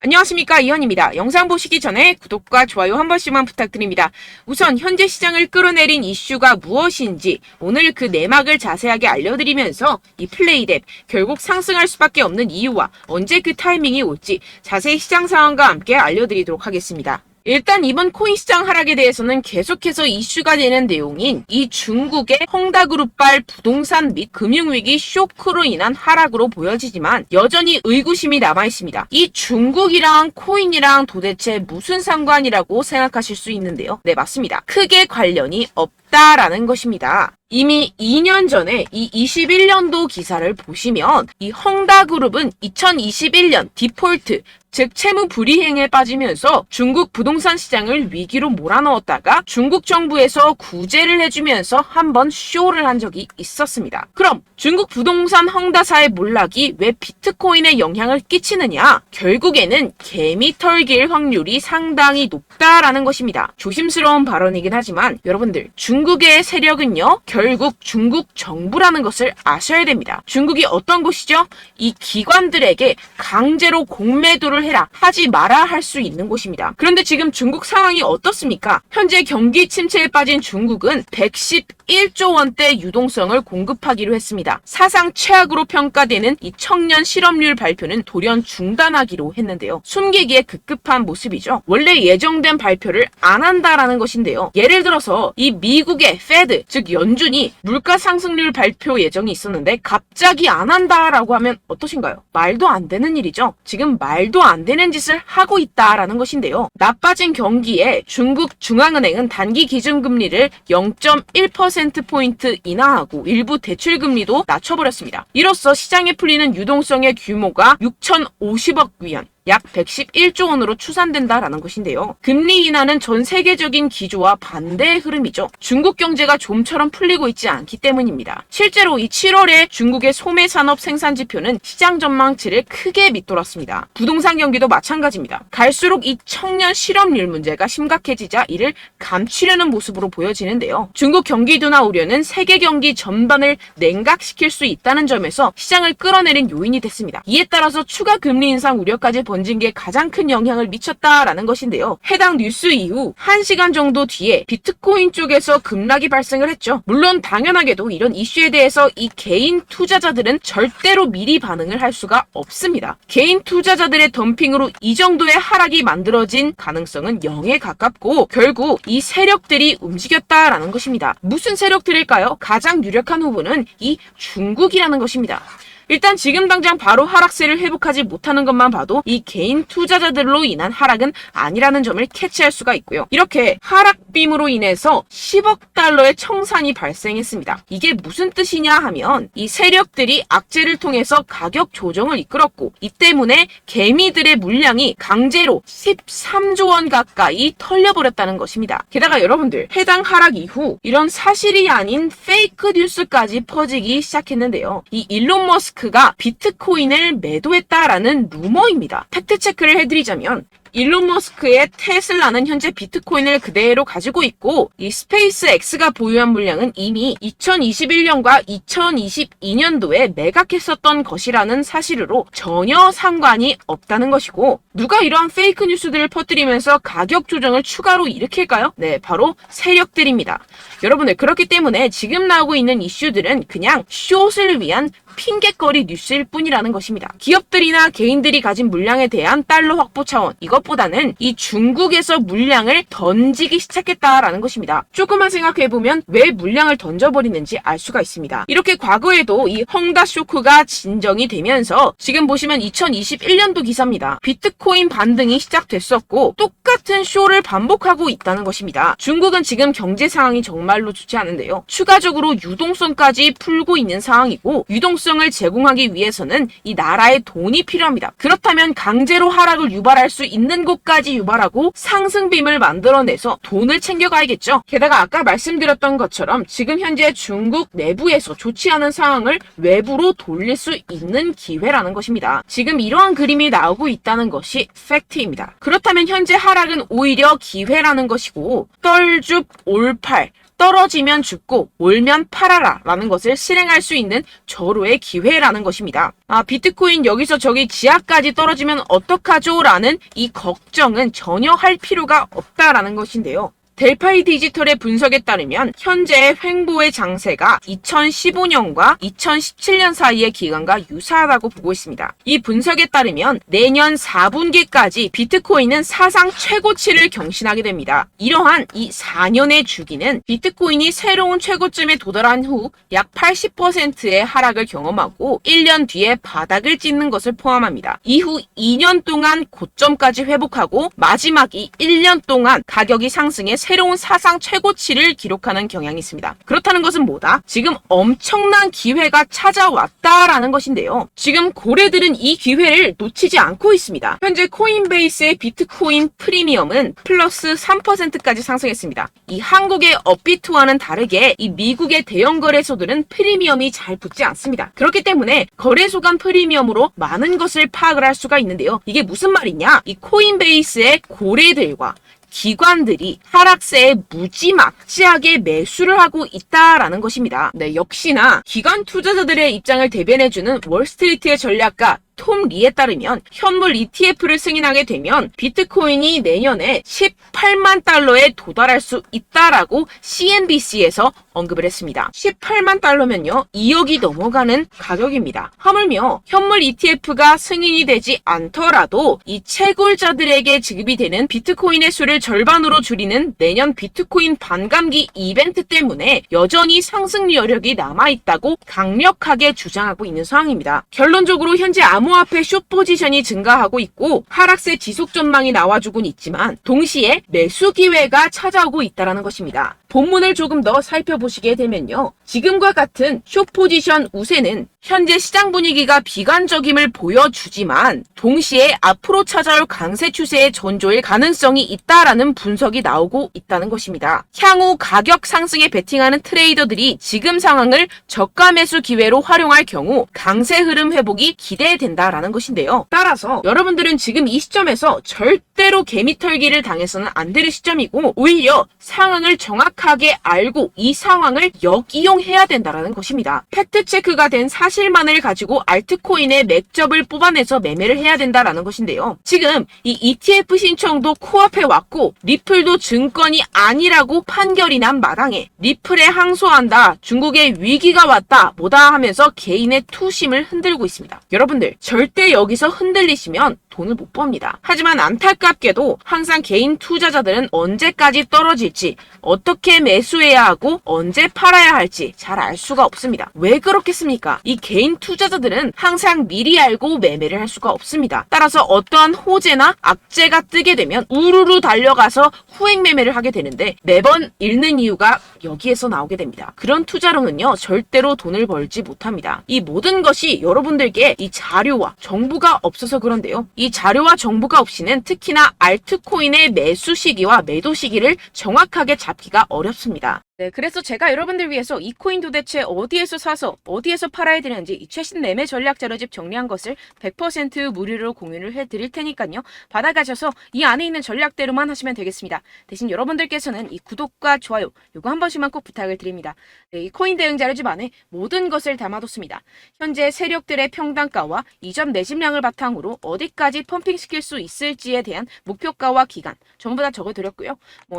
안녕하십니까, 이현입니다. 영상 보시기 전에 구독과 좋아요 한 번씩만 부탁드립니다. 우선 현재 시장을 끌어내린 이슈가 무엇인지 오늘 그 내막을 자세하게 알려드리면서 이 플레이랩 결국 상승할 수밖에 없는 이유와 언제 그 타이밍이 올지 자세히 시장 상황과 함께 알려드리도록 하겠습니다. 일단 이번 코인 시장 하락에 대해서는 계속해서 이슈가 되는 내용인 이 중국의 헝다그룹발 부동산 및 금융위기 쇼크로 인한 하락으로 보여지지만 여전히 의구심이 남아있습니다. 이 중국이랑 코인이랑 도대체 무슨 상관이라고 생각하실 수 있는데요. 네, 맞습니다. 크게 관련이 없다라는 것입니다. 이미 2년 전에 이 21년도 기사를 보시면 이 헝다그룹은 2021년 디폴트 즉 채무 불이행에 빠지면서 중국 부동산 시장을 위기로 몰아넣었다가 중국 정부에서 구제를 해주면서 한번 쇼를 한 적이 있었습니다. 그럼 중국 부동산 헝다사의 몰락이 왜 비트코인에 영향을 끼치느냐? 결국에는 개미 털길 확률이 상당히 높다라는 것입니다. 조심스러운 발언이긴 하지만 여러분들 중국의 세력은요 결국 중국 정부라는 것을 아셔야 됩니다. 중국이 어떤 곳이죠? 이 기관들에게 강제로 공매도를 해라, 하지 마라 할 수 있는 곳입니다. 그런데 지금 중국 상황이 어떻습니까? 현재 경기 침체에 빠진 중국은 111조 원대 유동성을 공급하기로 했습니다. 사상 최악으로 평가되는 이 청년 실업률 발표는 돌연 중단하기로 했는데요. 숨기기에 급급한 모습이죠. 원래 예정된 발표를 안 한다라는 것인데요. 예를 들어서 이 미국의 페드, 즉 연준이 물가 상승률 발표 예정이 있었는데 갑자기 안 한다라고 하면 어떠신가요? 말도 안 되는 일이죠. 지금 말도 안 되는 짓을 하고 있다라는 것인데요. 나빠진 경기에 중국 중앙은행은 단기 기준금리를 0.1%포인트 인하하고 일부 대출금리도 낮춰버렸습니다. 이로써 시장에 풀리는 유동성의 규모가 6,050억 위안, 약 111조 원으로 추산된다라는 것인데요. 금리 인하는 전 세계적인 기조와 반대의 흐름이죠. 중국 경제가 좀처럼 풀리고 있지 않기 때문입니다. 실제로 이 7월에 중국의 소매 산업 생산 지표는 시장 전망치를 크게 밑돌았습니다. 부동산 경기도 마찬가지입니다. 갈수록 이 청년 실업률 문제가 심각해지자 이를 감추려는 모습으로 보여지는데요. 중국 경기 둔화 우려는 세계 경기 전반을 냉각시킬 수 있다는 점에서 시장을 끌어내린 요인이 됐습니다. 이에 따라서 추가 금리 인상 우려까지 번진 게 가장 큰 영향을 미쳤다라는 것인데요. 해당 뉴스 이후 1시간 정도 뒤에 비트코인 쪽에서 급락이 발생을 했죠. 물론 당연하게도 이런 이슈에 대해서 이 개인 투자자들은 절대로 미리 반응을 할 수가 없습니다. 개인 투자자들의 덤핑으로 이 정도의 하락이 만들어진 가능성은 0에 가깝고 결국 이 세력들이 움직였다라는 것입니다. 무슨 세력들일까요? 가장 유력한 후보는 이 중국이라는 것입니다. 일단 지금 당장 바로 하락세를 회복하지 못하는 것만 봐도 이 개인 투자자들로 인한 하락은 아니라는 점을 캐치할 수가 있고요. 이렇게 하락빔으로 인해서 10억 달러의 청산이 발생했습니다. 이게 무슨 뜻이냐 하면 이 세력들이 악재를 통해서 가격 조정을 이끌었고 이 때문에 개미들의 물량이 강제로 13조 원 가까이 털려버렸다는 것입니다. 게다가 여러분들 해당 하락 이후 이런 사실이 아닌 페이크 뉴스까지 퍼지기 시작했는데요. 이 일론 머스크가 비트코인을 매도했다라는 루머입니다. 팩트 체크를 해드리자면 일론 머스크의 테슬라는 현재 비트코인을 그대로 가지고 있고 이 스페이스X가 보유한 물량은 이미 2021년과 2022년도에 매각했었던 것이라는 사실으로 전혀 상관이 없다는 것이고 누가 이러한 페이크 뉴스들을 퍼뜨리면서 가격 조정을 추가로 일으킬까요? 네, 바로 세력들입니다. 여러분들 그렇기 때문에 지금 나오고 있는 이슈들은 그냥 숏을 위한 핑계거리 뉴스일 뿐이라는 것입니다. 기업들이나 개인들이 가진 물량에 대한 달러 확보 차원 이것보다는 이 중국에서 물량을 던지기 시작했다라는 것입니다. 조금만 생각해보면 왜 물량을 던져버리는지 알 수가 있습니다. 이렇게 과거에도 이 헝다 쇼크가 진정이 되면서 지금 보시면 2021년도 기사입니다. 비트코인 반등이 시작됐었고 똑같은 쇼를 반복하고 있다는 것입니다. 중국은 지금 경제 상황이 정말로 좋지 않은데요. 추가적으로 유동성까지 풀고 있는 상황이고 유동성을 제공하기 위해서는 이 나라의 돈이 필요합니다. 그렇다면 강제로 하락을 유발할 수 있는 곳까지 유발하고 상승빔을 만들어내서 돈을 챙겨가야겠죠. 게다가 아까 말씀드렸던 것처럼 지금 현재 중국 내부에서 좋지 않은 상황을 외부로 돌릴 수 있는 기회라는 것입니다. 지금 이러한 그림이 나오고 있다는 것이 팩트입니다. 그렇다면 현재 하락은 오히려 기회라는 것이고 떨줍 올팔 떨어지면 죽고 올면 팔아라 라는 것을 실행할 수 있는 절호의 기회라는 것입니다. 비트코인 여기서 저기 지하까지 떨어지면 어떡하죠? 라는 이 걱정은 전혀 할 필요가 없다라는 것인데요. 델파이 디지털의 분석에 따르면 현재의 횡보의 장세가 2015년과 2017년 사이의 기간과 유사하다고 보고 있습니다. 이 분석에 따르면 내년 4분기까지 비트코인은 사상 최고치를 경신하게 됩니다. 이러한 이 4년의 주기는 비트코인이 새로운 최고점에 도달한 후 약 80%의 하락을 경험하고 1년 뒤에 바닥을 찍는 것을 포함합니다. 이후 2년 동안 고점까지 회복하고 마지막 이 1년 동안 가격이 상승해 새로운 사상 최고치를 기록하는 경향이 있습니다. 그렇다는 것은 뭐다? 지금 엄청난 기회가 찾아왔다라는 것인데요. 지금 고래들은 이 기회를 놓치지 않고 있습니다. 현재 코인베이스의 비트코인 프리미엄은 플러스 3%까지 상승했습니다. 이 한국의 업비트와는 다르게 이 미국의 대형 거래소들은 프리미엄이 잘 붙지 않습니다. 그렇기 때문에 거래소 간 프리미엄으로 많은 것을 파악을 할 수가 있는데요. 이게 무슨 말이냐? 이 코인베이스의 고래들과 기관들이 하락세에 무지막지하게 매수를 하고 있다라는 것입니다. 네, 역시나 기관 투자자들의 입장을 대변해주는 월스트리트의 전략가 톰 리에 따르면 현물 ETF를 승인하게 되면 비트코인이 내년에 18만 달러에 도달할 수 있다라고 CNBC에서 언급을 했습니다. 18만 달러면요 2억이 넘어가는 가격입니다. 하물며 현물 ETF가 승인이 되지 않더라도 이 채굴자들에게 지급이 되는 비트코인의 수를 절반으로 줄이는 내년 비트코인 반감기 이벤트 때문에 여전히 상승 여력이 남아있다고 강력하게 주장하고 있는 상황입니다. 결론적으로 현재 암호화폐 숏 포지션이 증가하고 있고 하락세 지속 전망이 나와주곤 있지만 동시에 매수 기회가 찾아오고 있다는 것입니다. 본문을 조금 더 살펴보시게 되면요. 지금과 같은 숏 포지션 우세는 현재 시장 분위기가 비관적임을 보여주지만 동시에 앞으로 찾아올 강세 추세의 전조일 가능성이 있다라는 분석이 나오고 있다는 것입니다. 향후 가격 상승에 베팅하는 트레이더들이 지금 상황을 저가 매수 기회로 활용할 경우 강세 흐름 회복이 기대된다라는 것인데요. 따라서 여러분들은 지금 이 시점에서 절대로 개미털기를 당해서는 안 될 시점이고 오히려 상황을 정확하게 알고 이 상황을 역이용해야 된다라는 것입니다. 팩트체크가 된 사실만을 가지고 알트코인의 맥접을 뽑아내서 매매를 해야 된다라는 것인데요. 지금 이 ETF 신청도 코앞에 왔고 리플도 증권이 아니라고 판결이 난 마당에 리플에 항소한다, 중국의 위기가 왔다 뭐다 하면서 개인의 투심을 흔들고 있습니다. 여러분들 절대 여기서 흔들리시면 돈을 못 법니다. 하지만 안타깝게도 항상 개인 투자자들은 언제까지 떨어질지, 어떻게 매수해야 하고 언제 팔아야 할지 잘 알 수가 없습니다. 왜 그렇겠습니까? 이 개인 투자자들은 항상 미리 알고 매매를 할 수가 없습니다. 따라서 어떠한 호재나 악재가 뜨게 되면 우르르 달려가서 후행 매매를 하게 되는데 매번 잃는 이유가 여기에서 나오게 됩니다. 그런 투자로는요 절대로 돈을 벌지 못합니다. 이 모든 것이 여러분들께 이 자료와 정보가 없어서 그런데요. 이 자료와 정보가 없이는 특히나 알트코인의 매수 시기와 매도 시기를 정확하게 잡기가 어렵습니다. 네, 그래서 제가 여러분들 위해서 이 코인 도대체 어디에서 사서 어디에서 팔아야 되는지 이 최신 매매 전략 자료집 정리한 것을 100% 무료로 공유를 해드릴 테니까요. 받아가셔서 이 안에 있는 전략대로만 하시면 되겠습니다. 대신 여러분들께서는 이 구독과 좋아요 요거 한 번씩만 꼭 부탁을 드립니다. 네, 이 코인 대응 자료집 안에 모든 것을 담아뒀습니다. 현재 세력들의 평단가와 이전 매집량을 바탕으로 어디까지 펌핑시킬 수 있을지에 대한 목표가와 기간 전부 다 적어드렸고요.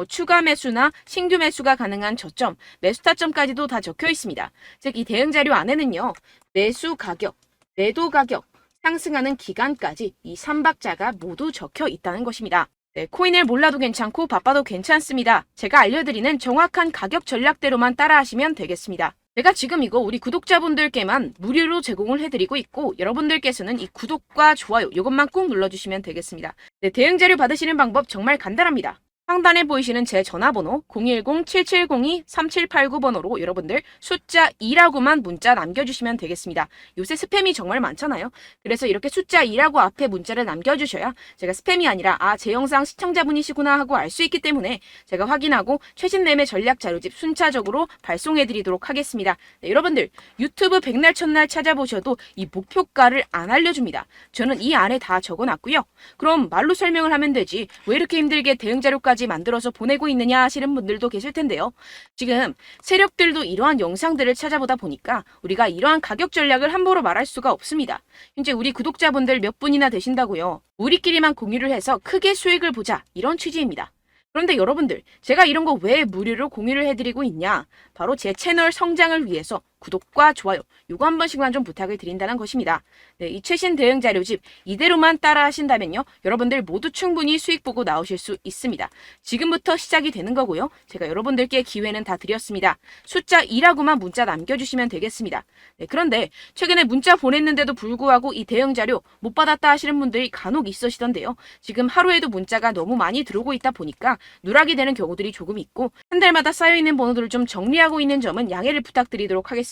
추가 매수나 신규 매수가 가능한 저점, 매수 타점까지도 다 적혀 있습니다. 즉 이 대응 자료 안에는요. 매수 가격, 매도 가격, 상승하는 기간까지 이 3박자가 모두 적혀 있다는 것입니다. 네, 코인을 몰라도 괜찮고 바빠도 괜찮습니다. 제가 알려드리는 정확한 가격 전략대로만 따라하시면 되겠습니다. 제가 지금 이거 우리 구독자분들께만 무료로 제공을 해드리고 있고 여러분들께서는 이 구독과 좋아요 이것만 꼭 눌러주시면 되겠습니다. 네, 대응 자료 받으시는 방법 정말 간단합니다. 상단에 보이시는 제 전화번호 010-7702-3789번호로 여러분들 숫자 2라고만 문자 남겨주시면 되겠습니다. 요새 스팸이 정말 많잖아요. 그래서 이렇게 숫자 2라고 앞에 문자를 남겨주셔야 제가 스팸이 아니라 제 영상 시청자분이시구나 하고 알 수 있기 때문에 제가 확인하고 최신 매매 전략 자료집 순차적으로 발송해드리도록 하겠습니다. 네, 여러분들 유튜브 백날 첫날 찾아보셔도 이 목표가를 안 알려줍니다. 저는 이 안에 다 적어놨고요. 그럼 말로 설명을 하면 되지 왜 이렇게 힘들게 대응 자료까지 영상까지 만들어서 보내고 있느냐 하시는 분들도 계실 텐데요. 지금 세력들도 이러한 영상들을 찾아보다 보니까 우리가 이러한 가격 전략을 함부로 말할 수가 없습니다. 현재 우리 구독자분들 몇 분이나 되신다고요. 우리끼리만 공유를 해서 크게 수익을 보자, 이런 취지입니다. 그런데 여러분들, 제가 이런 거 왜 무료로 공유를 해드리고 있냐? 바로 제 채널 성장을 위해서 구독과 좋아요, 요거 한 번씩만 좀 부탁을 드린다는 것입니다. 네, 이 최신 대응 자료집 이대로만 따라 하신다면요, 여러분들 모두 충분히 수익 보고 나오실 수 있습니다. 지금부터 시작이 되는 거고요. 제가 여러분들께 기회는 다 드렸습니다. 숫자 2라고만 문자 남겨주시면 되겠습니다. 네, 그런데 최근에 문자 보냈는데도 불구하고 이 대응 자료 못 받았다 하시는 분들이 간혹 있으시던데요. 지금 하루에도 문자가 너무 많이 들어오고 있다 보니까 누락이 되는 경우들이 조금 있고, 한 달마다 쌓여있는 번호들을 좀 정리하고 있는 점은 양해를 부탁드리도록 하겠습니다.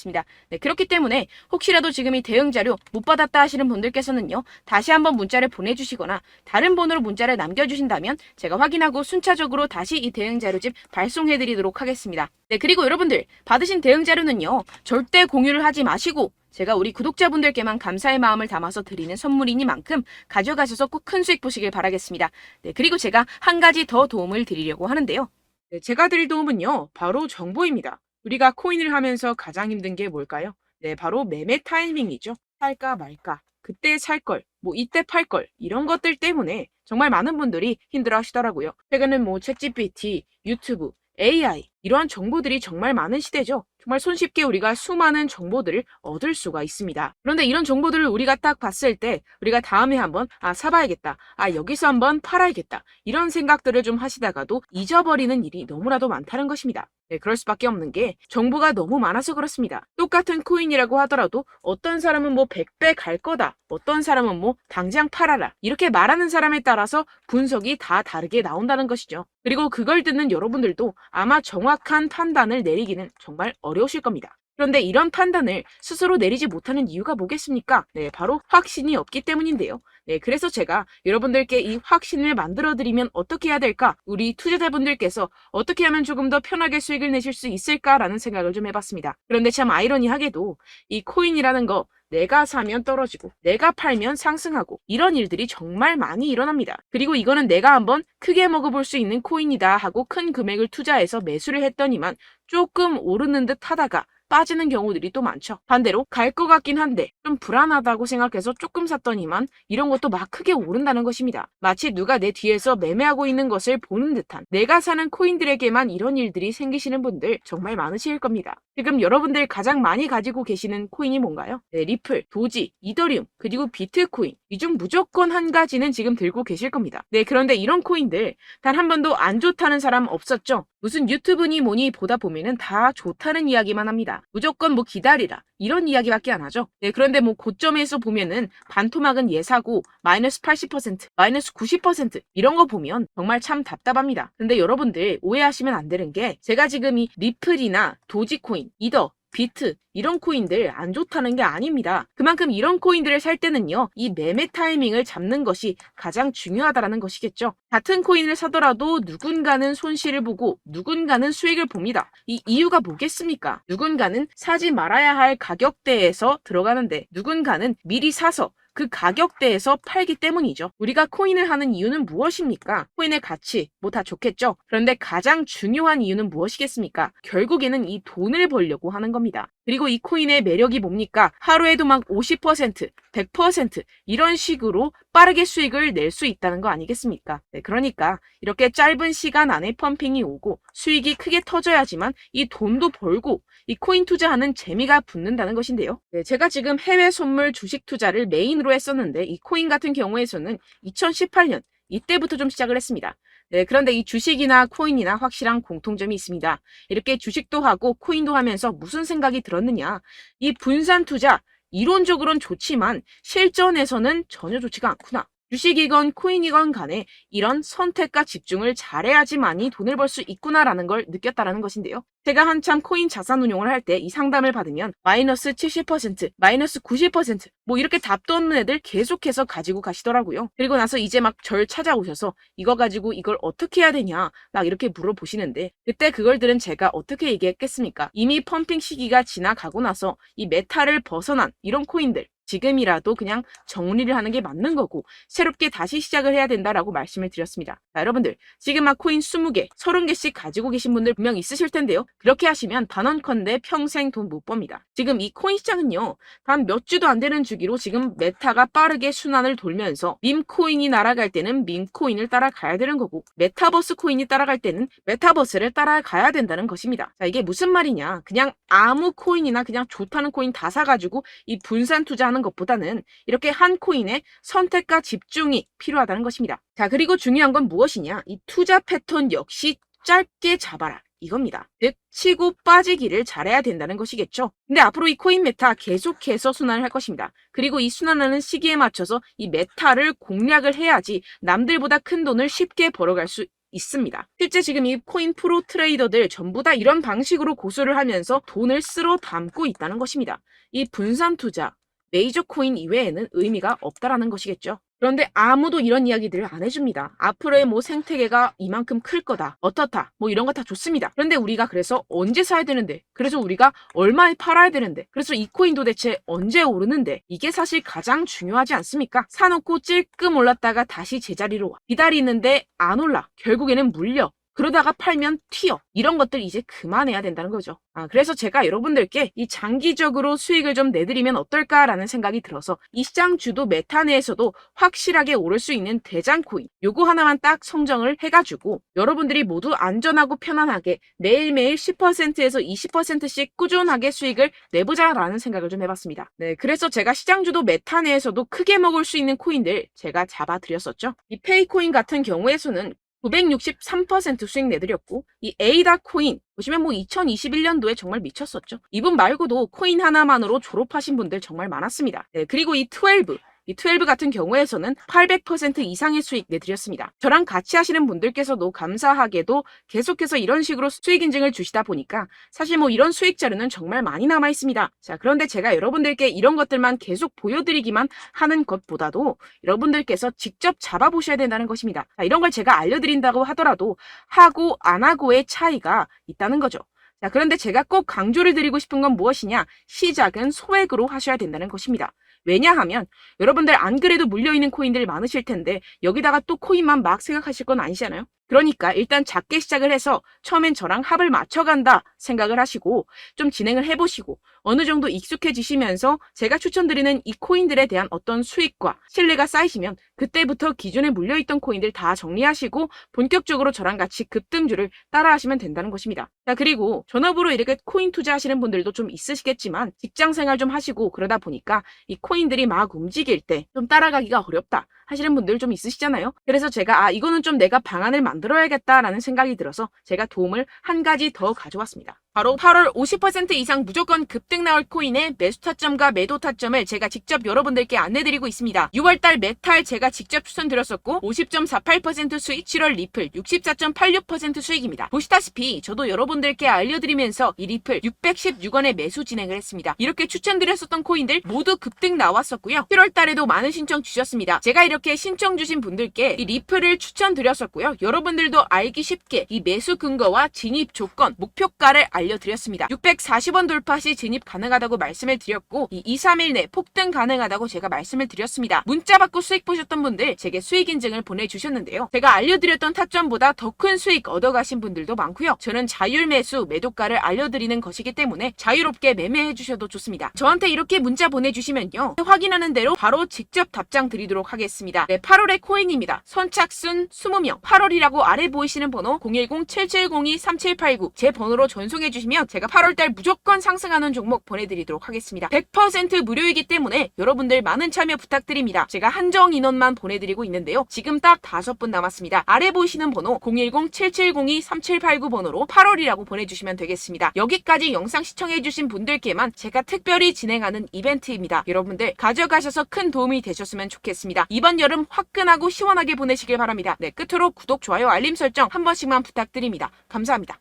네, 그렇기 때문에 혹시라도 지금 이 대응 자료 못 받았다 하시는 분들께서는요, 다시 한번 문자를 보내주시거나 다른 번호로 문자를 남겨주신다면 제가 확인하고 순차적으로 다시 이 대응 자료집 발송해드리도록 하겠습니다. 네, 그리고 여러분들 받으신 대응 자료는요, 절대 공유를 하지 마시고 제가 우리 구독자분들께만 감사의 마음을 담아서 드리는 선물이니만큼 가져가셔서 꼭 큰 수익 보시길 바라겠습니다. 네, 그리고 제가 한 가지 더 도움을 드리려고 하는데요. 네, 제가 드릴 도움은요, 바로 정보입니다. 우리가 코인을 하면서 가장 힘든 게 뭘까요? 네, 바로 매매 타이밍이죠. 살까 말까, 그때 살 걸, 뭐 이때 팔 걸, 이런 것들 때문에 정말 많은 분들이 힘들어 하시더라고요. 최근은 뭐 챗GPT, 유튜브, AI, 이러한 정보들이 정말 많은 시대죠. 정말 손쉽게 우리가 수많은 정보들을 얻을 수가 있습니다. 그런데 이런 정보들을 우리가 딱 봤을 때 우리가 다음에 한번 사봐야겠다, 여기서 한번 팔아야겠다, 이런 생각들을 좀 하시다가도 잊어버리는 일이 너무나도 많다는 것입니다. 네, 그럴 수밖에 없는 게 정보가 너무 많아서 그렇습니다. 똑같은 코인이라고 하더라도 어떤 사람은 뭐 100배 갈 거다, 어떤 사람은 뭐 당장 팔아라, 이렇게 말하는 사람에 따라서 분석이 다 다르게 나온다는 것이죠. 그리고 그걸 듣는 여러분들도 아마 정확한 판단을 내리기는 정말 어려우실 겁니다. 그런데 이런 판단을 스스로 내리지 못하는 이유가 뭐겠습니까? 네, 바로 확신이 없기 때문인데요. 네, 그래서 제가 여러분들께 이 확신을 만들어드리면 어떻게 해야 될까? 우리 투자자분들께서 어떻게 하면 조금 더 편하게 수익을 내실 수 있을까라는 생각을 좀 해봤습니다. 그런데 참 아이러니하게도 이 코인이라는 거, 내가 사면 떨어지고 내가 팔면 상승하고, 이런 일들이 정말 많이 일어납니다. 그리고 이거는 내가 한번 크게 먹어볼 수 있는 코인이다 하고 큰 금액을 투자해서 매수를 했더니만 조금 오르는 듯 하다가 빠지는 경우들이 또 많죠. 반대로 갈 것 같긴 한데 좀 불안하다고 생각해서 조금 샀더니만 이런 것도 막 크게 오른다는 것입니다. 마치 누가 내 뒤에서 매매하고 있는 것을 보는 듯한, 내가 사는 코인들에게만 이런 일들이 생기시는 분들 정말 많으실 겁니다. 지금 여러분들 가장 많이 가지고 계시는 코인이 뭔가요? 네, 리플, 도지, 이더리움, 그리고 비트코인, 이 중 무조건 한 가지는 지금 들고 계실 겁니다. 네, 그런데 이런 코인들 단 한 번도 안 좋다는 사람 없었죠? 무슨 유튜브니 뭐니 보다 보면은 다 좋다는 이야기만 합니다. 무조건 뭐 기다리라, 이런 이야기밖에 안 하죠. 네, 그런데 뭐 고점에서 보면은 반토막은 예사고 마이너스 80%, 마이너스 90% 이런 거 보면 정말 참 답답합니다. 근데 여러분들 오해하시면 안 되는 게, 제가 지금 이 리플이나 도지코인, 이더, 비트, 이런 코인들 안 좋다는 게 아닙니다. 그만큼 이런 코인들을 살 때는요, 이 매매 타이밍을 잡는 것이 가장 중요하다는 것이겠죠. 같은 코인을 사더라도 누군가는 손실을 보고 누군가는 수익을 봅니다. 이 이유가 뭐겠습니까? 누군가는 사지 말아야 할 가격대에서 들어가는데 누군가는 미리 사서 그 가격대에서 팔기 때문이죠. 우리가 코인을 하는 이유는 무엇입니까? 코인의 가치, 뭐 다 좋겠죠. 그런데 가장 중요한 이유는 무엇이겠습니까? 결국에는 이 돈을 벌려고 하는 겁니다. 그리고 이 코인의 매력이 뭡니까? 하루에도 막 50%, 100% 이런 식으로 빠르게 수익을 낼 수 있다는 거 아니겠습니까? 네, 그러니까 이렇게 짧은 시간 안에 펌핑이 오고 수익이 크게 터져야지만 이 돈도 벌고 이 코인 투자하는 재미가 붙는다는 것인데요. 네, 제가 지금 해외 선물 주식 투자를 메인으로 했었는데 이 코인 같은 경우에서는 2018년 이때부터 좀 시작을 했습니다. 네, 그런데 이 주식이나 코인이나 확실한 공통점이 있습니다. 이렇게 주식도 하고 코인도 하면서 무슨 생각이 들었느냐? 이 분산 투자, 이론적으로는 좋지만 실전에서는 전혀 좋지가 않구나. 주식이건 코인이건 간에 이런 선택과 집중을 잘해야지만이 돈을 벌 수 있구나라는 걸 느꼈다라는 것인데요. 제가 한참 코인 자산 운용을 할 때 이 상담을 받으면 마이너스 70%, 마이너스 90% 뭐 이렇게 답도 없는 애들 계속해서 가지고 가시더라고요. 그리고 나서 이제 막 절 찾아오셔서 이거 가지고 이걸 어떻게 해야 되냐 막 이렇게 물어보시는데, 그때 그걸 들은 제가 어떻게 얘기했겠습니까? 이미 펌핑 시기가 지나가고 나서 이 메타를 벗어난 이런 코인들, 지금이라도 그냥 정리를 하는 게 맞는 거고 새롭게 다시 시작을 해야 된다라고 말씀을 드렸습니다. 자, 여러분들 지금 막 코인 20개, 30개씩 가지고 계신 분들 분명 있으실 텐데요. 그렇게 하시면 단언컨대 평생 돈 못 법니다. 지금 이 코인 시장은요. 단 몇 주도 안 되는 주기로 지금 메타가 빠르게 순환을 돌면서 밈코인이 날아갈 때는 밈코인을 따라가야 되는 거고 메타버스 코인이 따라갈 때는 메타버스를 따라가야 된다는 것입니다. 자, 이게 무슨 말이냐. 그냥 아무 코인이나 그냥 좋다는 코인 다 사가지고 이 분산 투자하는 것보다는 이렇게 한 코인에 선택과 집중이 필요하다는 것입니다. 자, 그리고 중요한 건 무엇이냐. 이 투자 패턴 역시 짧게 잡아라. 이겁니다. 즉 치고 빠지기를 잘해야 된다는 것이겠죠. 근데 앞으로 이 코인 메타 계속해서 순환을 할 것입니다. 그리고 이 순환하는 시기에 맞춰서 이 메타를 공략을 해야지 남들보다 큰 돈을 쉽게 벌어갈 수 있습니다. 실제 지금 이 코인 프로 트레이더들 전부 다 이런 방식으로 고수를 하면서 돈을 쓸어 담고 있다는 것입니다. 이 분산 투자, 메이저 코인 이외에는 의미가 없다라는 것이겠죠. 그런데 아무도 이런 이야기들을 안 해줍니다. 앞으로의 뭐 생태계가 이만큼 클 거다. 어떻다. 뭐 이런 거 다 좋습니다. 그런데 우리가 그래서 언제 사야 되는데? 그래서 우리가 얼마에 팔아야 되는데? 그래서 이 코인 도대체 언제 오르는데? 이게 사실 가장 중요하지 않습니까? 사놓고 찔끔 올랐다가 다시 제자리로 와. 기다리는데 안 올라. 결국에는 물려. 그러다가 팔면 튀어. 이런 것들 이제 그만해야 된다는 거죠. 그래서 제가 여러분들께 이 장기적으로 수익을 좀 내드리면 어떨까라는 생각이 들어서 이 시장 주도 메타 내에서도 확실하게 오를 수 있는 대장 코인 요거 하나만 딱 선정을 해가지고 여러분들이 모두 안전하고 편안하게 매일매일 10%에서 20%씩 꾸준하게 수익을 내보자라는 생각을 좀 해봤습니다. 네, 그래서 제가 시장 주도 메타 내에서도 크게 먹을 수 있는 코인들 제가 잡아드렸었죠. 이 페이코인 같은 경우에서는 963% 수익 내드렸고 이 에이다 코인 보시면 뭐 2021년도에 정말 미쳤었죠. 이분 말고도 코인 하나만으로 졸업하신 분들 정말 많았습니다. 네, 그리고 이 12 같은 경우에서는 800% 이상의 수익 내드렸습니다. 저랑 같이 하시는 분들께서도 감사하게도 계속해서 이런 식으로 수익 인증을 주시다 보니까 사실 뭐 이런 수익 자료는 정말 많이 남아 있습니다. 자, 그런데 제가 여러분들께 이런 것들만 계속 보여드리기만 하는 것보다도 여러분들께서 직접 잡아보셔야 된다는 것입니다. 자, 이런 걸 제가 알려드린다고 하더라도 하고 안 하고의 차이가 있다는 거죠. 자, 그런데 제가 꼭 강조를 드리고 싶은 건 무엇이냐? 시작은 소액으로 하셔야 된다는 것입니다. 왜냐하면 여러분들 안 그래도 물려있는 코인들 많으실 텐데 여기다가 또 코인만 막 생각하실 건 아니잖아요. 그러니까 일단 작게 시작을 해서 처음엔 저랑 합을 맞춰간다 생각을 하시고 좀 진행을 해보시고 어느 정도 익숙해지시면서 제가 추천드리는 이 코인들에 대한 어떤 수익과 신뢰가 쌓이시면 그때부터 기존에 물려있던 코인들 다 정리하시고 본격적으로 저랑 같이 급등주를 따라하시면 된다는 것입니다. 자, 그리고 전업으로 이렇게 코인 투자하시는 분들도 좀 있으시겠지만 직장생활 좀 하시고 그러다 보니까 이 코인들이 막 움직일 때 좀 따라가기가 어렵다 하시는 분들 좀 있으시잖아요. 그래서 제가 이거는 좀 내가 방안을 만들어야겠다라는 생각이 들어서 제가 도움을 한 가지 더 가져왔습니다. 바로 8월 50% 이상 무조건 급등 나올 코인의 매수 타점과 매도 타점을 제가 직접 여러분들께 안내드리고 있습니다. 6월달 메탈 제가 직접 추천드렸었고 50.48% 수익, 7월 리플 64.86% 수익입니다. 보시다시피 저도 여러분들께 알려드리면서 이 리플 616원에 매수 진행을 했습니다. 이렇게 추천드렸었던 코인들 모두 급등 나왔었고요. 7월달에도 많은 신청 주셨습니다. 제가 이렇게 신청 주신 분들께 이 리플을 추천드렸었고요. 여러분들도 알기 쉽게 이 매수 근거와 진입 조건, 목표가를 알려드렸습니다. 640원 돌파 시 진입 가능하다고 말씀을 드렸고 이 2-3일 내 폭등 가능하다고 제가 말씀을 드렸습니다. 문자 받고 수익 보셨던 분들 제게 수익 인증을 보내주셨는데요. 제가 알려드렸던 타점보다 더 큰 수익 얻어가신 분들도 많고요. 저는 자율 매수 매도가를 알려드리는 것이기 때문에 자유롭게 매매해 주셔도 좋습니다. 저한테 이렇게 문자 보내주시면요. 확인하는 대로 바로 직접 답장 드리도록 하겠습니다. 네, 8월의 코인입니다. 선착순 20명 8월이라고 아래 보이시는 번호 010-7702-3789 제 번호로 전송해 주시면 제가 8월달 무조건 상승하는 종목 보내드리도록 하겠습니다. 100% 무료이기 때문에 여러분들 많은 참여 부탁드립니다. 제가 한정 인원만 보내드리고 있는데요. 지금 딱 5분 남았습니다. 아래 보이시는 번호 010-7702-3789 번호로 8월이라고 보내주시면 되겠습니다. 여기까지 영상 시청해주신 분들께만 제가 특별히 진행하는 이벤트입니다. 여러분들 가져가셔서 큰 도움이 되셨으면 좋겠습니다. 이번 여름 화끈하고 시원하게 보내시길 바랍니다. 네, 끝으로 구독, 좋아요, 알림 설정 한 번씩만 부탁드립니다. 감사합니다.